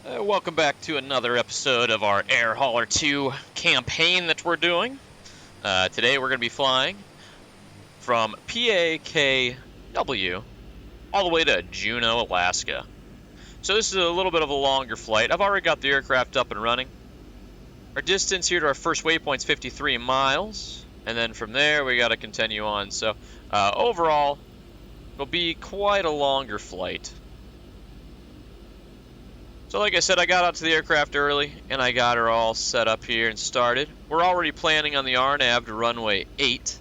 Welcome back to another episode of our Air Hauler 2 campaign that we're doing. Today we're going to be flying from PAKW all the way to Juneau, Alaska. So this is a little bit of a longer flight. I've already got the aircraft up and running. Our distance here to our first waypoint is 53 miles, and then from there we got to continue on. So overall, it'll be quite a longer flight. So like I said, I got out to the aircraft early, and I got her all set up here and started. We're already planning on the RNAV to runway 8.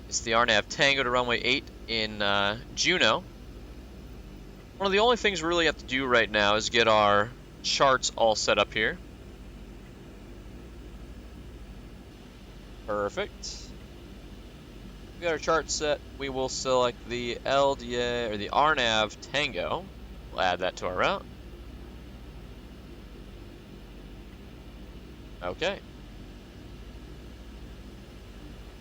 It's the RNAV Tango to runway 8 in Juneau. One of the only things we really have to do right now is get our charts all set up here. Perfect. We got our chart set. We will select the LDA, or the RNAV Tango. We'll add that to our route. Okay.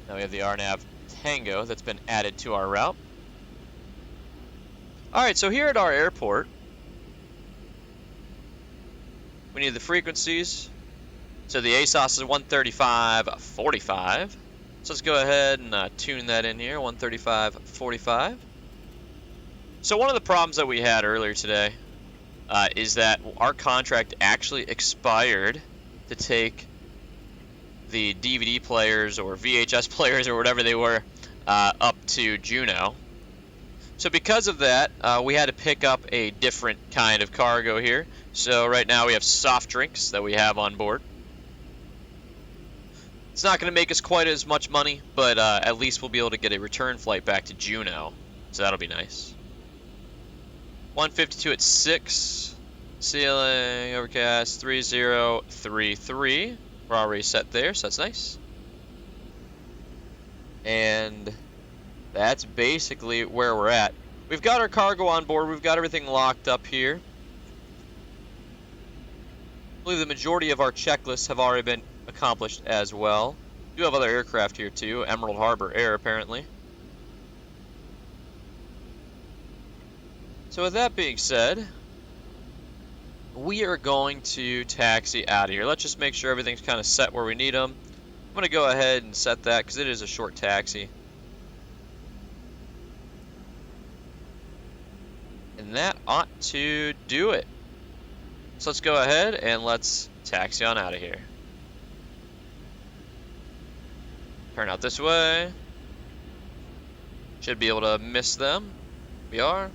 Now we have the RNAV Tango that's been added to our route. Alright, so here at our airport, we need the frequencies. So the ASOS is 135.45. So let's go ahead and tune that in here, 135.45. So one of the problems that we had earlier today is that our contract actually expired to take the DVD players or VHS players or whatever they were up to Juneau. So because of that, we had to pick up a different kind of cargo here. So right now we have soft drinks that we have on board. It's not going to make us quite as much money, but at least we'll be able to get a return flight back to Juneau. So that'll be nice. 152 at 6. Ceiling, overcast, 3033. We're already set there, so that's nice. And that's basically where we're at. We've got our cargo on board. We've got everything locked up here. I believe the majority of our checklists have already been accomplished as well. We do have other aircraft here too. Emerald Harbor Air, apparently. So with that being said, we are going to taxi out of here. Let's just make sure everything's kind of set where we need them. I'm going to go ahead and set that because it is a short taxi. And that ought to do it. So let's go ahead and let's taxi on out of here. Turn out this way. Should be able to miss them. We are.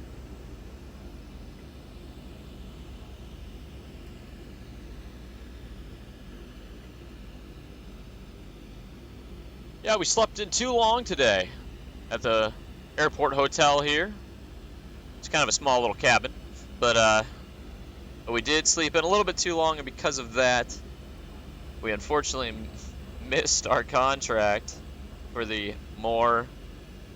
Yeah, we slept in too long today at the airport hotel here. It's kind of a small little cabin, but we did sleep in a little bit too long, and because of that, we unfortunately missed our contract for the more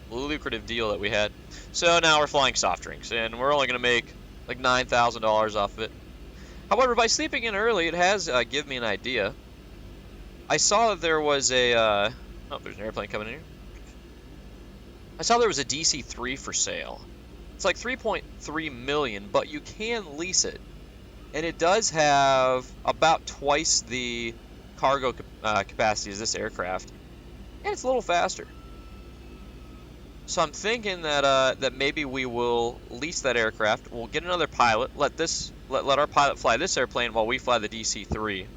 lucrative deal that we had. So now we're flying soft drinks, and we're only going to make like $9,000 off of it. However, by sleeping in early, it has given me an idea. I saw that there was a... oh, there's an airplane coming in here. I saw there was a DC-3 for sale. It's like 3.3 million, but you can lease it. And it does have about twice the cargo capacity as this aircraft. And it's a little faster. So I'm thinking that that maybe we will lease that aircraft. We'll get another pilot. Let our pilot fly this airplane while we fly the DC-3. And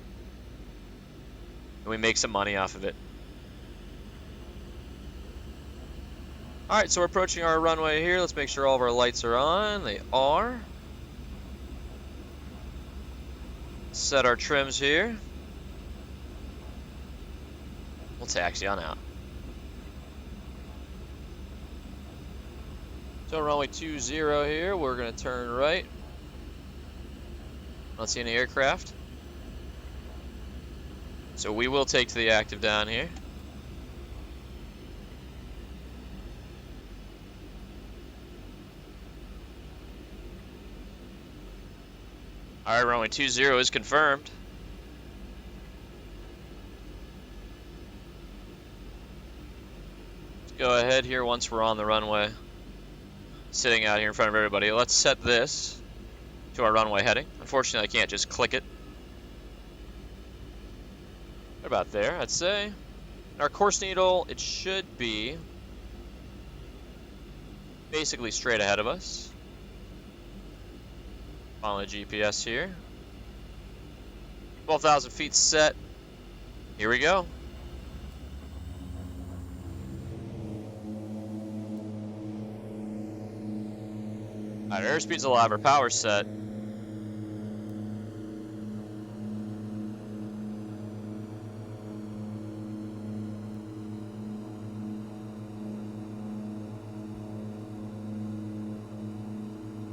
we make some money off of it. Alright, so we're approaching our runway here. Let's make sure all of our lights are on. They are. Set our trims here. We'll taxi on out. So runway 20 here. We're going to turn right. Don't see any aircraft. So we will take to the active down here. Alright, runway 20 is confirmed. Let's go ahead here once we're on the runway. Sitting out here in front of everybody. Let's set this to our runway heading. Unfortunately, I can't just click it. We're about there, I'd say. Our course needle, it should be basically straight ahead of us. Follow the GPS here. 12,000 feet set. Here we go. Alright, airspeed's alive, our power's set.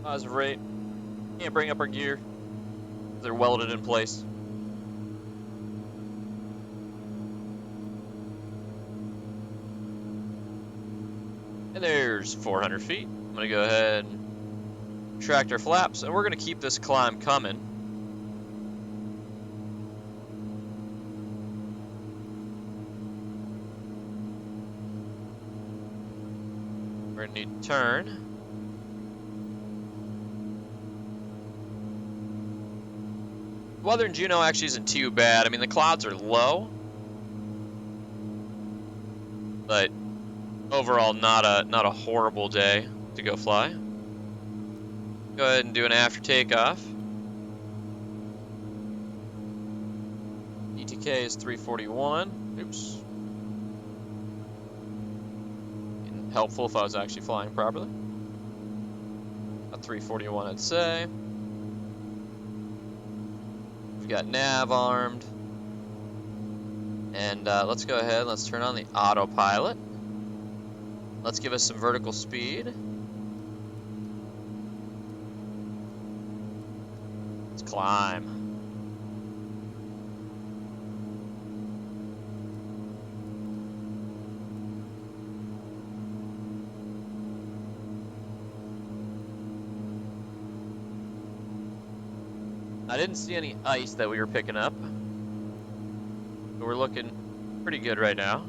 Positive rate. Can't bring up our gear. They're welded in place. And there's 400 feet. I'm gonna go ahead and retract our flaps, and we're gonna keep this climb coming. We're gonna need to turn. Weather in Juneau actually isn't too bad. I mean, the clouds are low, but overall not a horrible day to go fly. Go ahead and do an after takeoff. ETK is 341. Oops. Helpful if I was actually flying properly. A 341, I'd say. We've got nav armed. And let's go ahead, let's turn on the autopilot. Let's give us some vertical speed. Let's climb. I didn't see any ice that we were picking up. But we're looking pretty good right now.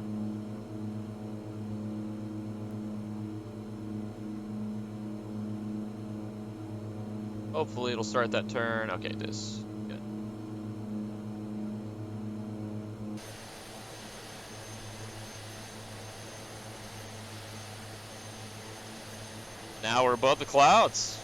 Hopefully it'll start that turn. Okay, it is. Good. Now we're above the clouds.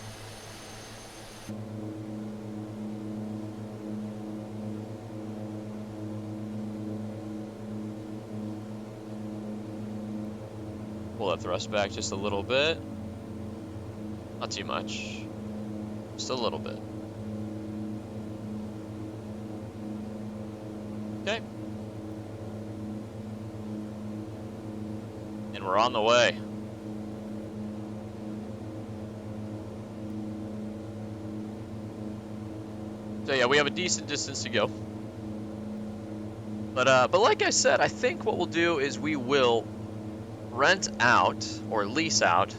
Pull that thrust back just a little bit. Not too much. Just a little bit. Okay. And we're on the way. So yeah, we have a decent distance to go. But like I said, I think what we'll do is we will rent out or lease out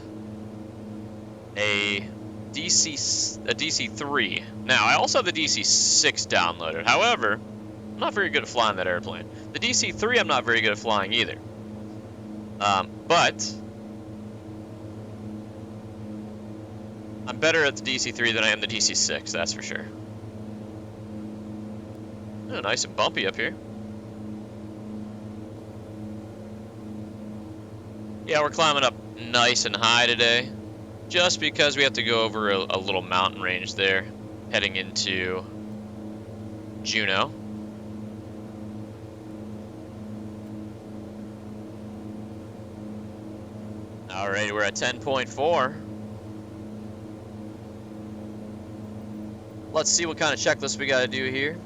a DC-3. Now, I also have the DC-6 downloaded. However, I'm not very good at flying that airplane. The DC-3 I'm not very good at flying either. But I'm better at the DC-3 than I am the DC-6, that's for sure. Oh, nice and bumpy up here. Yeah, we're climbing up nice and high today, just because we have to go over a little mountain range there, heading into Juneau. Alright, we're at 10.4. Let's see what kind of checklist we gotta do here.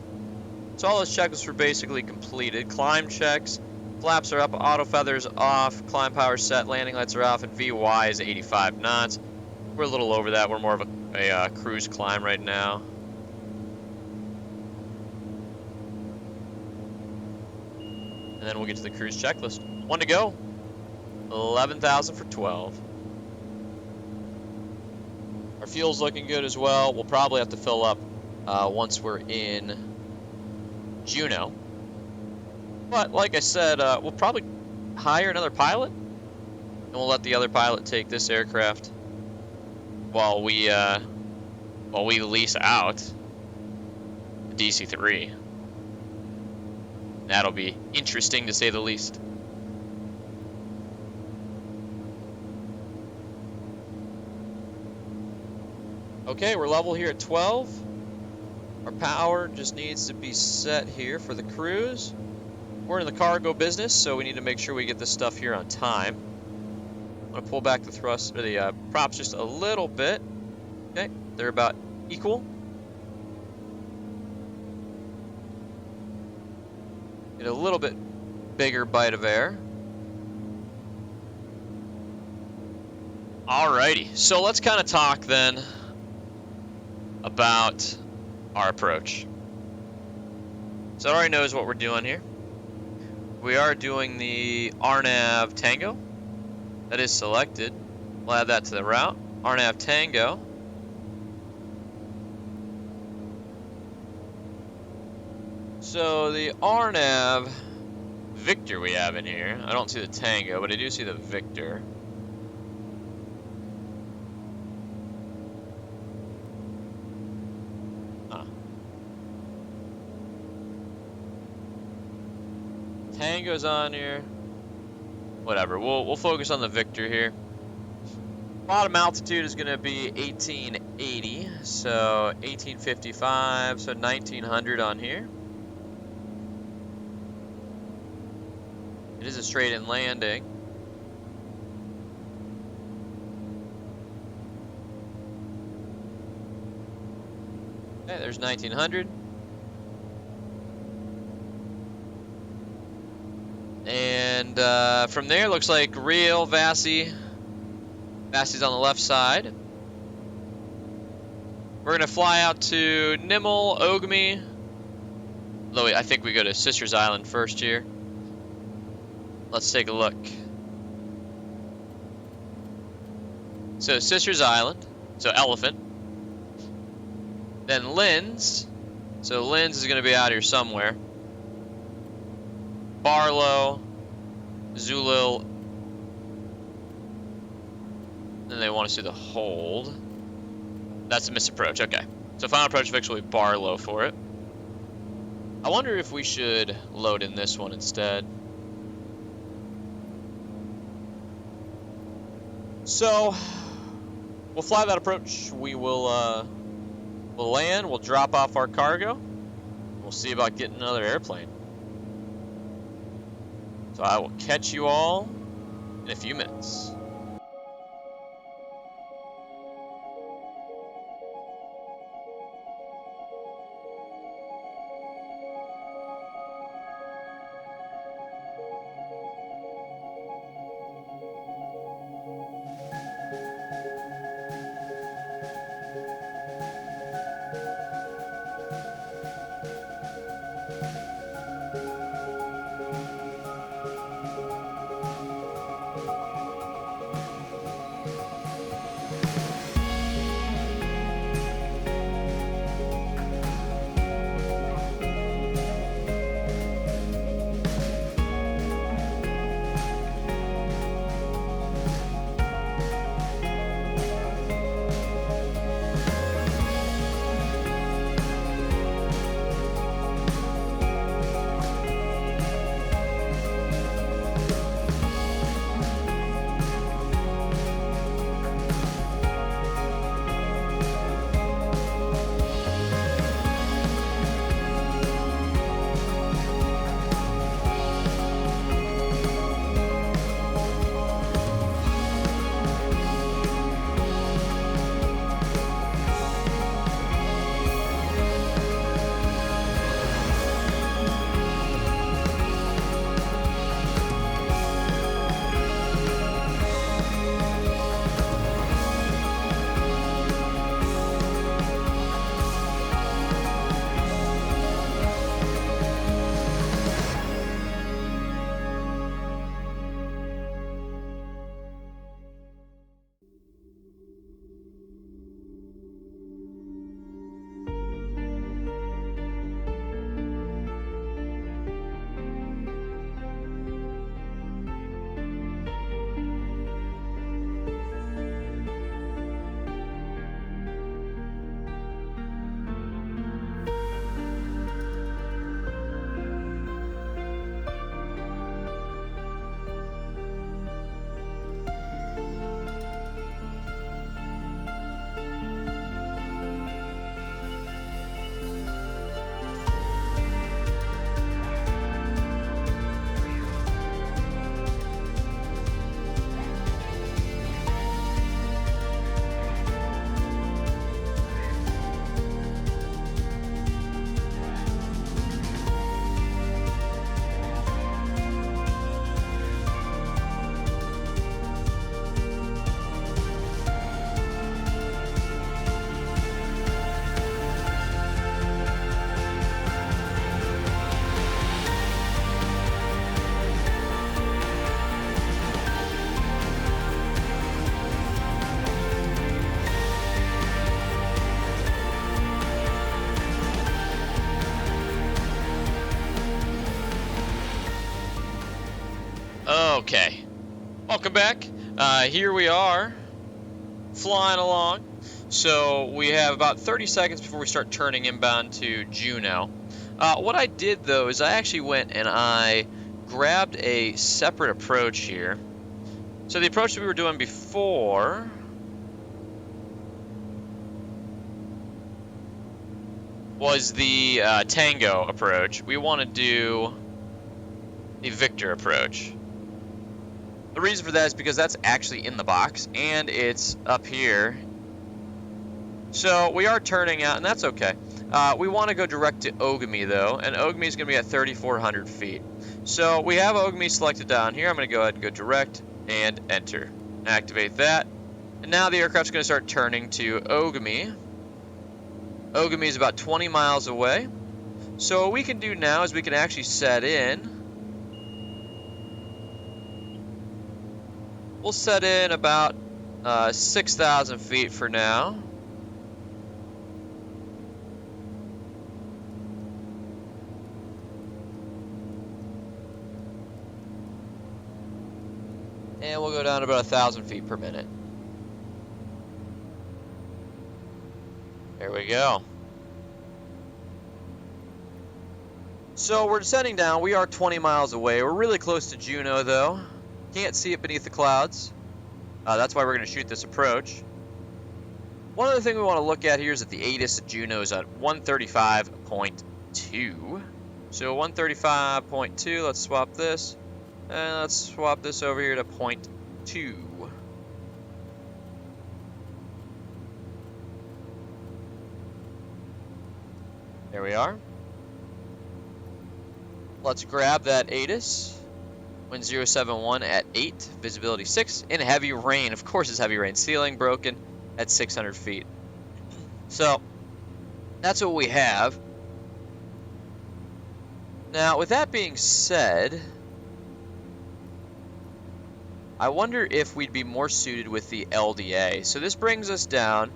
So all those checklists were basically completed. Climb checks. Flaps are up, auto feathers off, climb power set, landing lights are off, and VY is 85 knots. We're a little over that. We're more of a cruise climb right now. And then we'll get to the cruise checklist. One to go. 11,000 for 12. Our fuel's looking good as well. We'll probably have to fill up once we're in Juneau. But like I said, we'll probably hire another pilot, and we'll let the other pilot take this aircraft while we while we lease out the DC-3. That'll be interesting to say the least. Okay, we're level here at 12. Our power just needs to be set here for the cruise. We're in the cargo business, so we need to make sure we get this stuff here on time. I'm gonna pull back the thrust or the props just a little bit. Okay, they're about equal. Get a little bit bigger bite of air. Alrighty, so let's kind of talk then about our approach. So it already knows what we're doing here. We are doing the RNAV Tango. That is selected. We'll add that to the route. RNAV Tango. So the RNAV Victor we have in here. I don't see the Tango, but I do see the Victor. Tango's on here. Whatever. We'll focus on the Victor here. Bottom altitude is going to be 1880, so 1855, so 1900 on here. It is a straight-in landing. Okay, there's 1900. And from there, looks like Real, Vassy. Vassy's on the left side. We're going to fly out to Nimel, Ogme. Though I think we go to Sister's Island first here. Let's take a look. So Sister's Island, so Elephant. Then Linz. So Linz is going to be out here somewhere. Barlow, Zulil, and they want us to do the hold. That's a misapproach, okay. So final approach fix will be Barlow for it. I wonder if we should load in this one instead. So, we'll fly that approach. We will we'll land, we'll drop off our cargo. We'll see about getting another airplane. So I will catch you all in a few minutes. Okay, welcome back. Here we are, flying along. So we have about 30 seconds before we start turning inbound to Juneau. What I did though is I actually went and I grabbed a separate approach here. So the approach that we were doing before was the Tango approach. We want to do the Victor approach. The reason for that is because that's actually in the box and it's up here. So we are turning out, and that's okay. We want to go direct to Ogamy though, and Ogamy is going to be at 3,400 feet. So we have Ogamy selected down here. I'm going to go ahead and go direct and enter. Activate that. And now the aircraft's going to start turning to Ogamy. Ogamy is about 20 miles away. So what we can do now is we can actually set in. We'll set in about 6,000 feet for now. And we'll go down to about 1,000 feet per minute. There we go. So we're descending down. We are 20 miles away. We're really close to Juneau though. Can't see it beneath the clouds. That's why we're going to shoot this approach. One other thing we want to look at here is that the ATIS at Juneau is at 135.2. So 135.2, let's swap this. And let's swap this over here to 0.2. There we are. Let's grab that ATIS. Wind 071 at 8, visibility 6, in heavy rain. Of course it's heavy rain. Ceiling broken at 600 feet. So, that's what we have. Now, with that being said, I wonder if we'd be more suited with the LDA. So this brings us down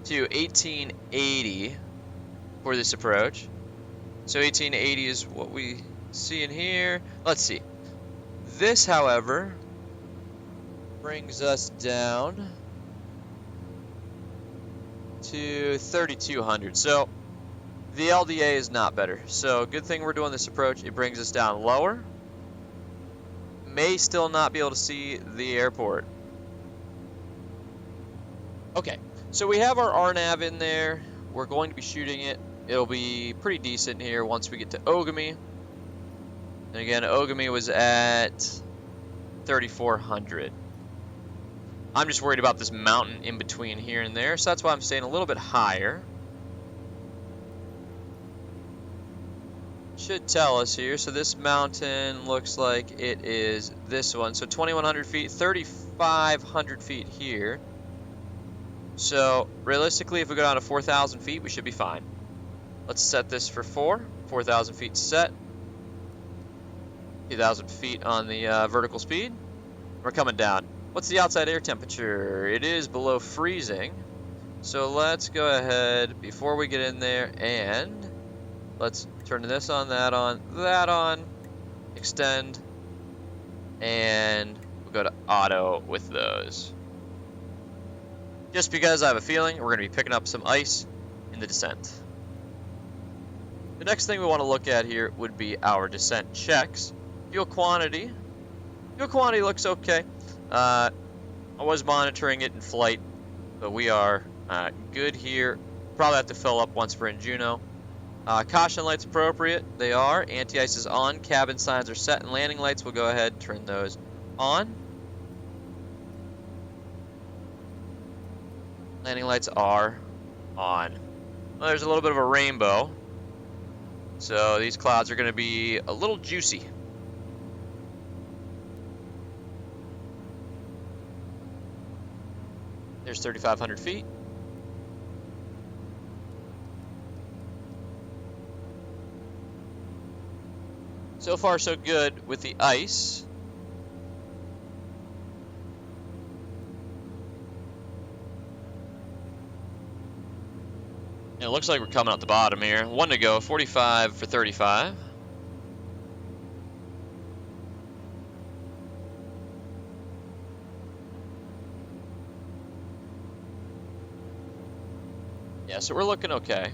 to 1880 for this approach. So 1880 is what we see in here. Let's see. This, however, brings us down to 3,200. So the LDA is not better. So good thing we're doing this approach. It brings us down lower. May still not be able to see the airport. Okay, so we have our RNAV in there. We're going to be shooting it. It'll be pretty decent here once we get to Ogamy. And again, Ogamy was at 3,400. I'm just worried about this mountain in between here and there, so that's why I'm staying a little bit higher. Should tell us here. So this mountain looks like it is this one. So 2,100 feet, 3,500 feet here. So realistically, if we go down to 4,000 feet, we should be fine. Let's set this for 4,000 feet set. 2,000 feet on the vertical speed. We're coming down. What's the outside air temperature? It is below freezing. So let's go ahead before we get in there and let's turn this on, that on, extend, and we'll go to auto with those. Just because I have a feeling we're going to be picking up some ice in the descent. The next thing we want to look at here would be our descent checks. Fuel quantity. Fuel quantity looks okay. I was monitoring it in flight, but we are good here. Probably have to fill up once we're in Juneau. Caution lights appropriate. They are. Anti-ice is on. Cabin signs are set, and landing lights, we'll go ahead and turn those on. Landing lights are on. Well, there's a little bit of a rainbow, so these clouds are going to be a little juicy. There's 3,500 feet. So far, so good with the ice. And it looks like we're coming out the bottom here. One to go, 45 for 35. Yeah, so we're looking okay.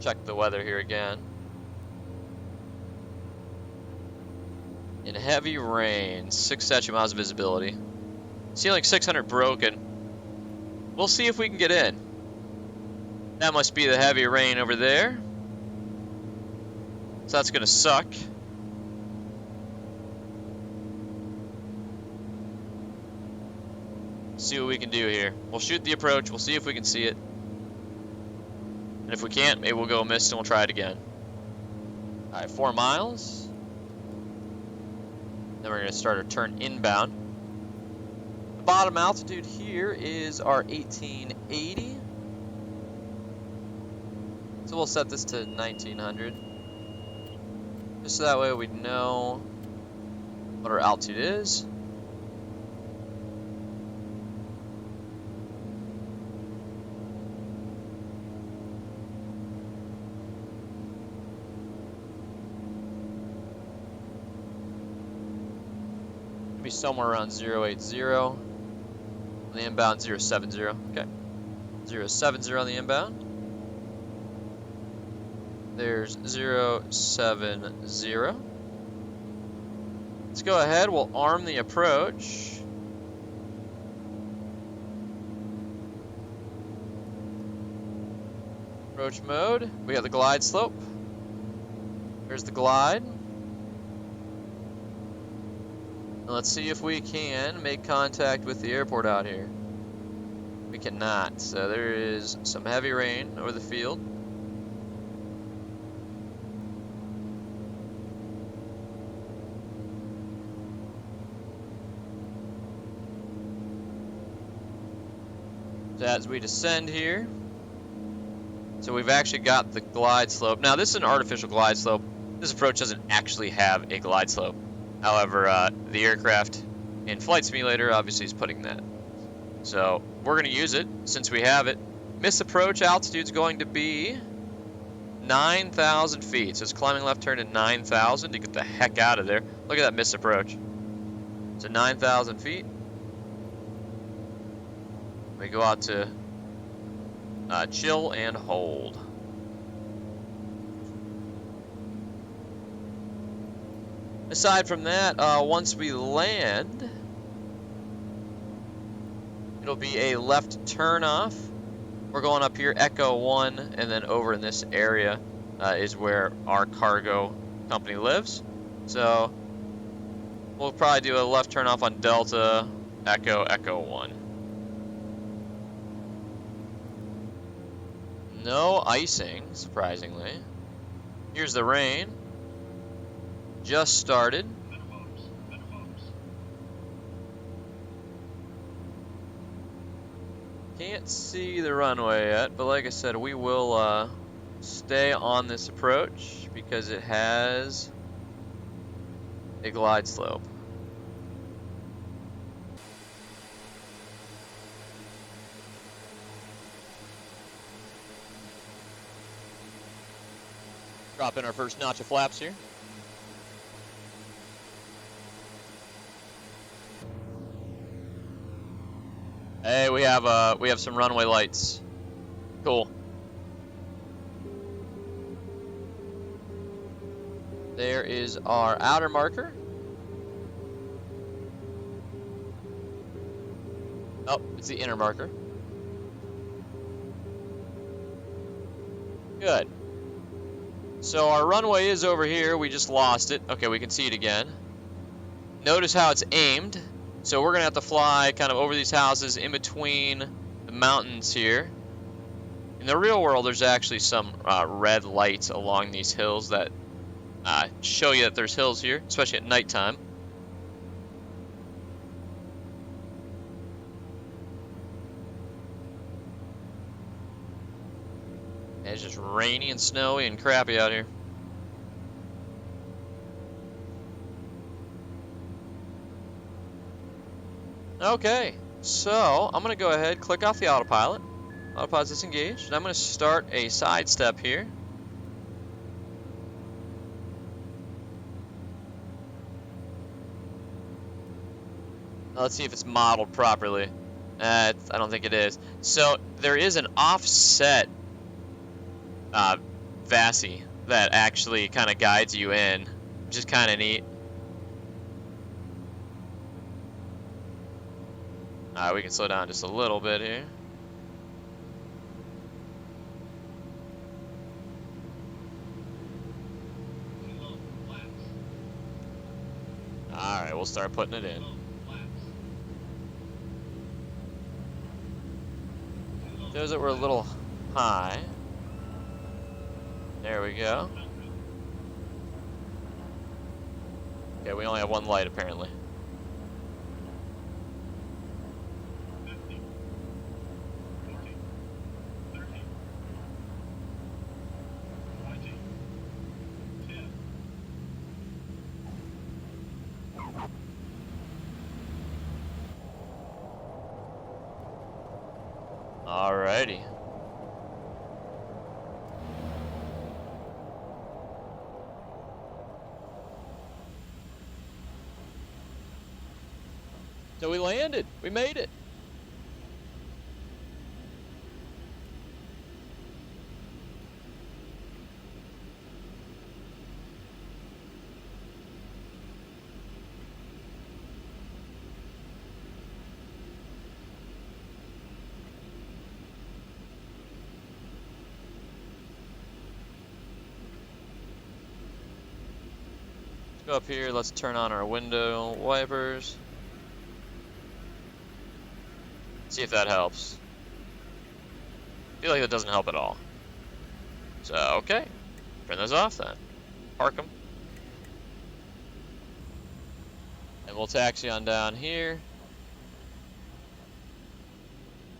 Check the weather here again. In heavy rain, 6 statute miles of visibility. Ceiling 600 broken. We'll see if we can get in. That must be the heavy rain over there. So that's gonna suck. See what we can do here. We'll shoot the approach, we'll see if we can see it. And if we can't, maybe we'll go mist and we'll try it again. Alright, 4 miles. Then we're gonna start our turn inbound. The bottom altitude here is our 1880. So we'll set this to 1900. Just so that way we know what our altitude is. Be somewhere around 080 on the inbound, 070. Okay, 070 on the inbound. There's 070. Let's go ahead. We'll arm the approach. Approach mode. We got the glide slope. There's the glide. Let's see if we can make contact with the airport out here. We cannot, so there is some heavy rain over the field. So as we descend here, so we've actually got the glide slope. Now this is an artificial glide slope. This approach doesn't actually have a glide slope. However, the aircraft in Flight Simulator obviously is putting that. So we're going to use it since we have it. Miss approach altitude is going to be 9,000 feet. So it's climbing left turn at 9,000 to get the heck out of there. Look at that miss approach. So 9,000 feet. We go out to chill and hold. Aside from that, once we land, it'll be a left turn off. We're going up here, Echo 1, and then over in this area is where our cargo company lives. So we'll probably do a left turn off on Delta, Echo, Echo 1. No icing, surprisingly. Here's the rain. Just started. Can't see the runway yet, but like I said, we will stay on this approach because it has a glide slope. Drop in our first notch of flaps here. Hey, we have some runway lights. Cool. There is our outer marker. Oh, it's the inner marker. Good. So our runway is over here. We just lost it. Okay, we can see it again. Notice how it's aimed. So we're gonna have to fly kind of over these houses in between the mountains here. In the real world, there's actually some red lights along these hills that show you that there's hills here, especially at nighttime. And it's just rainy and snowy and crappy out here. Okay, so I'm gonna go ahead, click off the autopilot. Autopilot's disengaged, and I'm gonna start a side step here. Now let's see if it's modeled properly. I don't think it is. So there is an offset VASI that actually kind of guides you in, which is kind of neat. We can slow down just a little bit here. Alright, we'll start putting it in. Those that were a little high. There we go. Okay, we only have one light apparently. Alrighty. So we landed. We made it. Go up here, let's turn on our window wipers. See if that helps. I feel like that doesn't help at all. So, okay. Turn those off then. Park them. And we'll taxi on down here.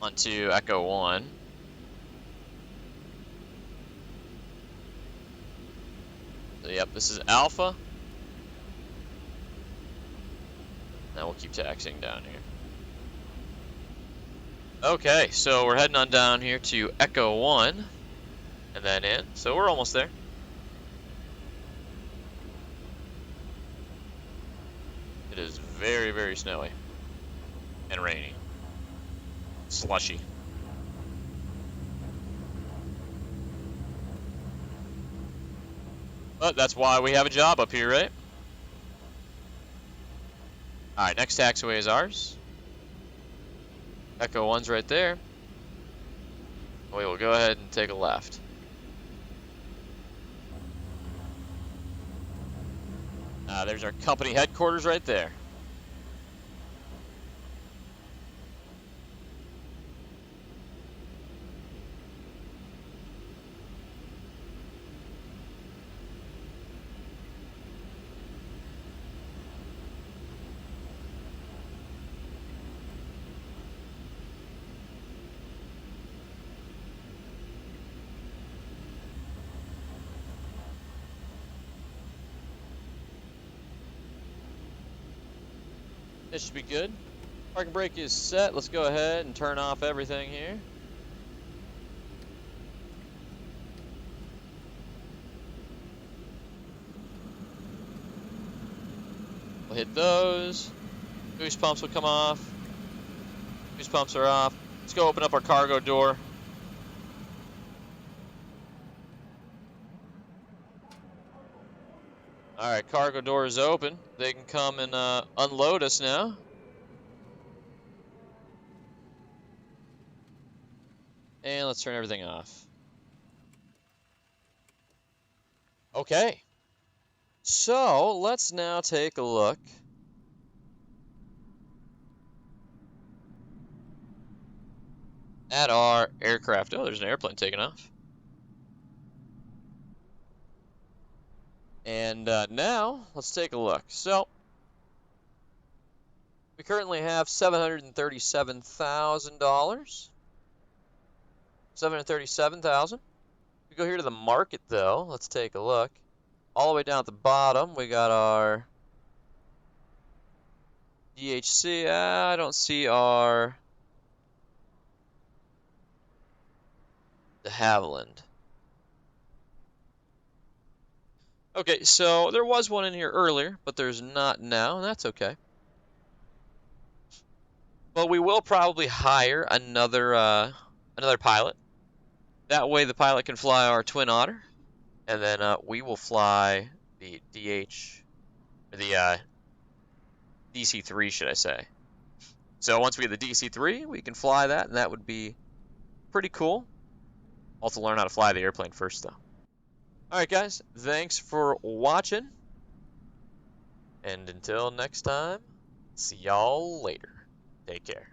Onto Echo 1. So, yep, this is Alpha. Now we'll keep taxiing down here. Okay, so we're heading on down here to Echo 1. And then in. So we're almost there. It is very, very snowy. And rainy. Slushy. But that's why we have a job up here, right? Alright, next taxiway is ours. Echo 1's right there. We will go ahead and take a left. There's our company headquarters right there. This should be good. Parking brake is set. Let's go ahead and turn off everything here. We'll hit those. Boost pumps will come off. Boost pumps are off. Let's go open up our cargo door. Alright, cargo door is open. They can come and unload us now. And let's turn everything off. Okay. So, let's now take a look at our aircraft. Oh, there's an airplane taking off. And now, let's take a look. So, we currently have $737,000. 737,000. We go here to the market though. Let's take a look. All the way down at the bottom, we got our DHC. I don't see our de Havilland. Okay, so there was one in here earlier, but there's not now, and that's okay. Well, we will probably hire another pilot. That way the pilot can fly our Twin Otter, and then we will fly the DC-3, should I say. So once we get the DC-3, we can fly that, and that would be pretty cool. Also learn how to fly the airplane first, though. Alright, guys, thanks for watching, and until next time, see y'all later. Take care.